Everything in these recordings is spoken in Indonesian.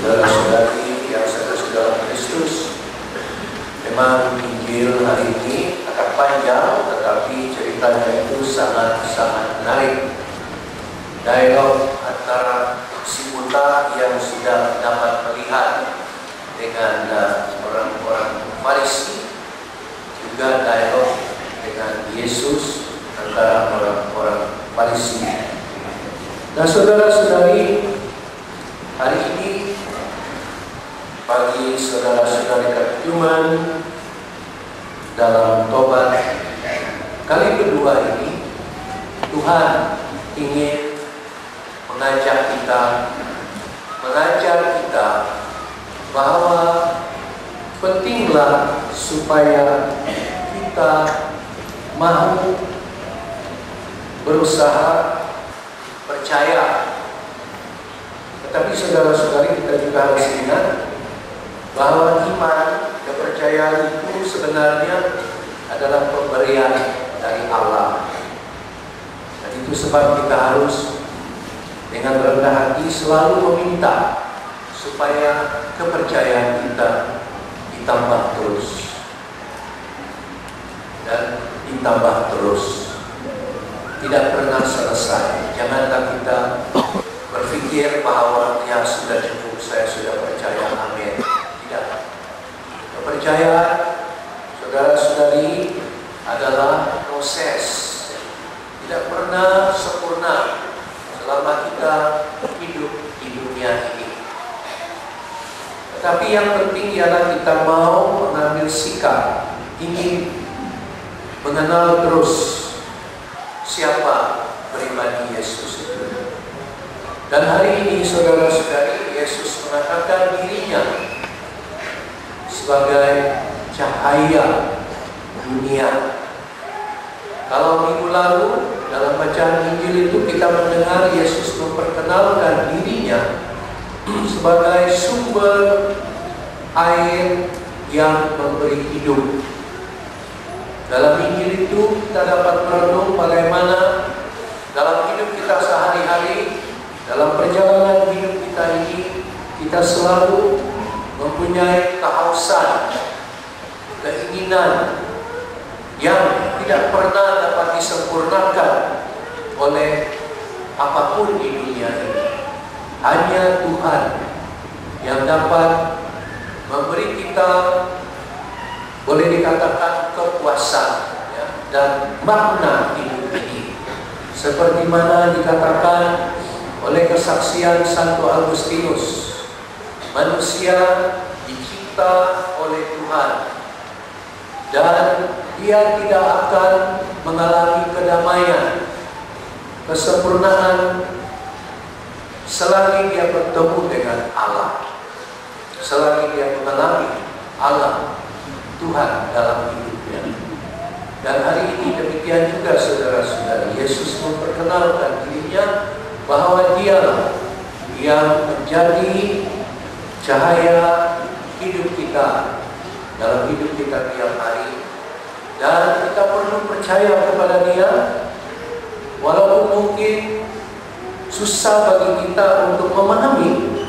Saudara-saudari yang saya dalam Kristus, memang Injil hari ini agak panjang, tetapi ceritanya itu sangat-sangat menarik. Dialog antara si buta yang sudah dapat melihat dengan orang-orang Farisi, juga dialog dengan Yesus antara orang-orang Farisi. Nah, saudara-saudari, hari ini bagi saudara-saudari kekristenan dalam tobat kali kedua ini, Tuhan ingin mengajar kita bahwa pentinglah supaya kita mau berusaha percaya. Tetapi saudara-saudari, kita juga harus ingat bahwa iman, kepercayaan itu sebenarnya adalah pemberian dari Allah. Dan itu sebab kita harus dengan rendah hati selalu meminta supaya kepercayaan kita ditambah terus dan ditambah terus, tidak pernah selesai. Janganlah kita berpikir bahwa ya sudah cukup, saya sudah percaya, amin. Tidak. Kepercayaan, saudara-saudari, adalah proses, tidak pernah sempurna selama kita hidup di dunia ini. Tetapi yang penting ialah kita mau mengambil sikap, ingin mengenal terus siapa pribadi Yesus itu. Dan hari ini saudara-saudari, Yesus mengatakan dirinya sebagai cahaya dunia. Kalau minggu lalu dalam bacaan Injil itu kita mendengar Yesus memperkenalkan dirinya sebagai sumber air yang memberi hidup. Dalam Injil itu kita dapat merenung bagaimana dalam hidup kita sehari-hari, dalam perjalanan hidup kita ini, kita selalu mempunyai kehausan, keinginan yang tidak pernah dapat disempurnakan oleh apapun di dunia ini. Hanya Tuhan yang dapat memberi kita, boleh dikatakan, kepuasan ya, dan makna hidup ini. Seperti mana dikatakan oleh kesaksian Santo Agustinus, manusia dicipta oleh Tuhan dan dia tidak akan mengalami kedamaian, kesempurnaan selagi dia bertemu dengan Allah, selagi dia mengalami Allah, Tuhan dalam hidupnya. Dan hari ini demikian juga saudara-saudari, Yesus memperkenalkan dirinya bahwa dialah yang menjadi cahaya hidup kita dalam hidup kita tiap hari. Dan kita perlu percaya kepada Dia, walaupun mungkin susah bagi kita untuk memahami,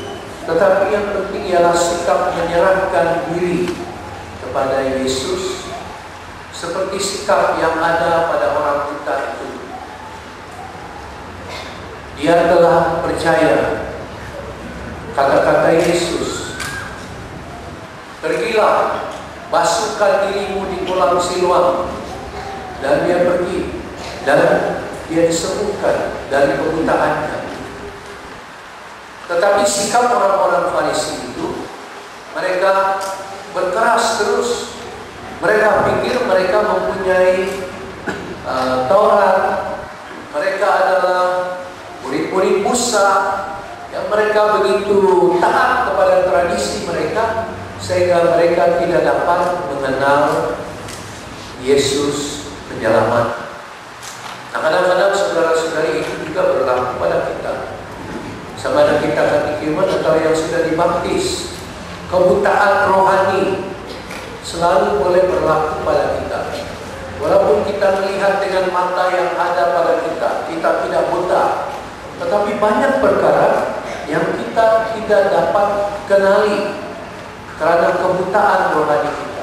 tetapi yang penting ialah sikap menyerahkan diri kepada Yesus, seperti sikap yang ada pada orang buta itu. Dia telah percaya kata-kata Yesus, "Pergilah, basuhkan dirimu di kolam Siloam." Dan dia pergi dan dia disembuhkan dari kebutaannya. Tetapi sikap orang-orang Farisi itu, mereka berkeras terus. Mereka pikir mereka mempunyai Taurat, mereka adalah murid-murid Musa, yang mereka begitu taat kepada tradisi mereka, sehingga mereka tidak dapat mengenal Yesus penyelamat. Nah, kadang-kadang saudara-saudari, itu juga berlaku pada kita. Sama ada kita kekristenan atau yang sudah dibaptis, kebutaan rohani selalu boleh berlaku pada kita. Walaupun kita melihat dengan mata yang ada pada kita, kita tidak buta. Tetapi banyak perkara yang kita tidak dapat kenali karena kebutaan rohani kita.